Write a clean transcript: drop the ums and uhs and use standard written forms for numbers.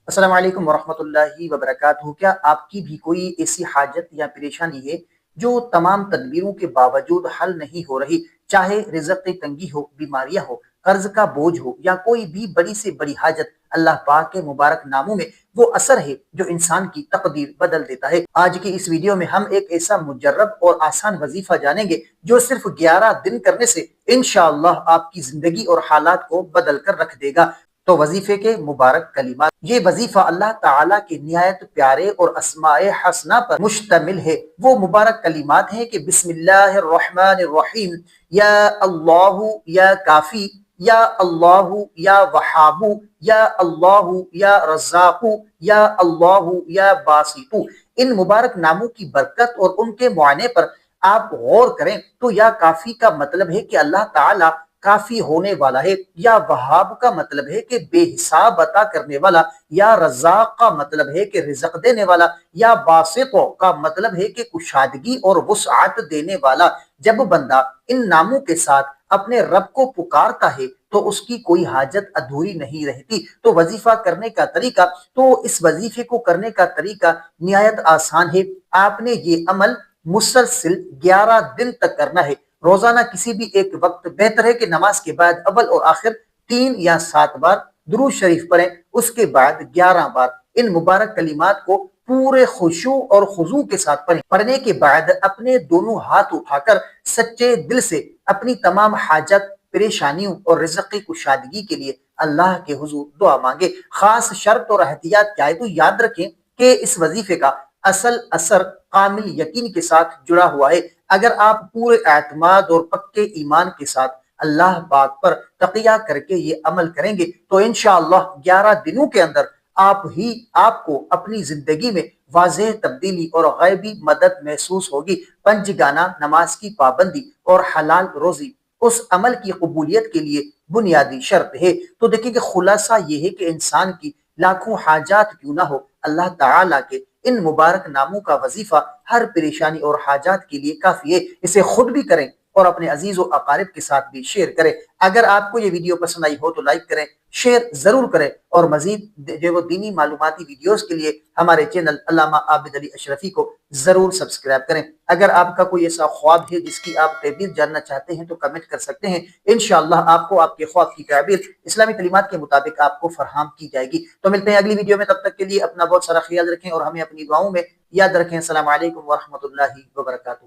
السلام علیکم ورحمۃ اللہ وبرکاتہ۔ کیا آپ کی بھی کوئی ایسی حاجت یا پریشانی ہے جو تمام تدبیروں کے باوجود حل نہیں ہو رہی؟ چاہے رزق کی تنگی ہو، بیماریاں ہو، قرض کا بوجھ ہو، یا کوئی بھی بڑی سے بڑی حاجت، اللہ پاک کے مبارک ناموں میں وہ اثر ہے جو انسان کی تقدیر بدل دیتا ہے۔ آج کی اس ویڈیو میں ہم ایک ایسا مجرب اور آسان وظیفہ جانیں گے جو صرف 11 دن کرنے سے انشاءاللہ آپ کی زندگی اور حالات کو بدل کر رکھ دے گا۔ تو وظیفے کے مبارک کلمات: یہ وظیفہ اللہ تعالیٰ کے نہایت پیارے اور اسماء حسنہ پر مشتمل ہے۔ وہ مبارک کلمات ہیں کہ بسم اللہ الرحمن الرحیم، یا اللہ یا کافی، یا اللہ یا وہاب، یا اللہ یا رزاق، یا اللہ یا باسط۔ ان مبارک ناموں کی برکت اور ان کے معائنے پر آپ غور کریں تو یا کافی کا مطلب ہے کہ اللہ تعالیٰ کافی ہونے والا ہے، یا وہاب کا مطلب ہے کہ بے حساب عطا کرنے والا، یا رزاق کا مطلب ہے کہ رزق دینے والا، یا باسط کا مطلب ہے کہ کشادگی اور وسعت دینے والا۔ جب بندہ ان ناموں کے ساتھ اپنے رب کو پکارتا ہے تو اس کی کوئی حاجت ادھوری نہیں رہتی۔ تو وظیفہ کرنے کا طریقہ، تو اس وظیفے کو کرنے کا طریقہ نہایت آسان ہے۔ آپ نے یہ عمل مسلسل 11 دن تک کرنا ہے۔ روزانہ کسی بھی ایک وقت، بہتر ہے کہ نماز کے بعد اول اور آخر 3 یا 7 بار درود شریف پڑھیں، اس کے بعد 11 بار ان مبارک کلمات کو پورے خشوع اور خضوع کے ساتھ پڑھیں۔ پڑھنے کے بعد اپنے دونوں ہاتھ اٹھا کر سچے دل سے اپنی تمام حاجت، پریشانیوں اور رزق کی کشادگی کے لیے اللہ کے حضور دعا مانگے۔ خاص شرط اور احتیاط کیا ہے تو یاد رکھیں کہ اس وظیفے کا اصل اثر کامل یقین کے ساتھ جڑا ہوا ہے۔ اگر آپ پورے اعتماد اور پکے ایمان کے ساتھ اللہ پاک پر تقیہ کر کے یہ عمل کریں گے تو انشاءاللہ 11 دنوں کے اندر آپ کو اپنی زندگی میں واضح تبدیلی اور غیبی مدد محسوس ہوگی۔ پنج گانا نماز کی پابندی اور حلال روزی اس عمل کی قبولیت کے لیے بنیادی شرط ہے۔ تو دیکھیں کہ خلاصہ یہ ہے کہ انسان کی لاکھوں حاجات کیوں نہ ہو، اللہ تعالیٰ کے ان مبارک ناموں کا وظیفہ ہر پریشانی اور حاجات کے لیے کافی ہے۔ اسے خود بھی کریں اور اپنے عزیز و اقارب کے ساتھ بھی شیئر کریں۔ اگر آپ کو یہ ویڈیو پسند آئی ہو تو لائک کریں، شیئر ضرور کریں، اور مزید جو دینی معلوماتی ویڈیوز کے لیے ہمارے چینل علامہ عابد علی اشرفی کو ضرور سبسکرائب کریں۔ اگر آپ کا کوئی ایسا خواب ہے جس کی آپ تعبیر جاننا چاہتے ہیں تو کمنٹ کر سکتے ہیں، انشاءاللہ آپ کو آپ کے خواب کی تعبیر اسلامی تعلیمات کے مطابق آپ کو فراہم کی جائے گی۔ تو ملتے ہیں اگلی ویڈیو میں، تب تک کے لیے اپنا بہت سارا خیال رکھیں اور ہمیں اپنی دعاؤں میں یاد رکھیں۔ السلام علیکم ورحمۃ اللہ وبرکاتہ۔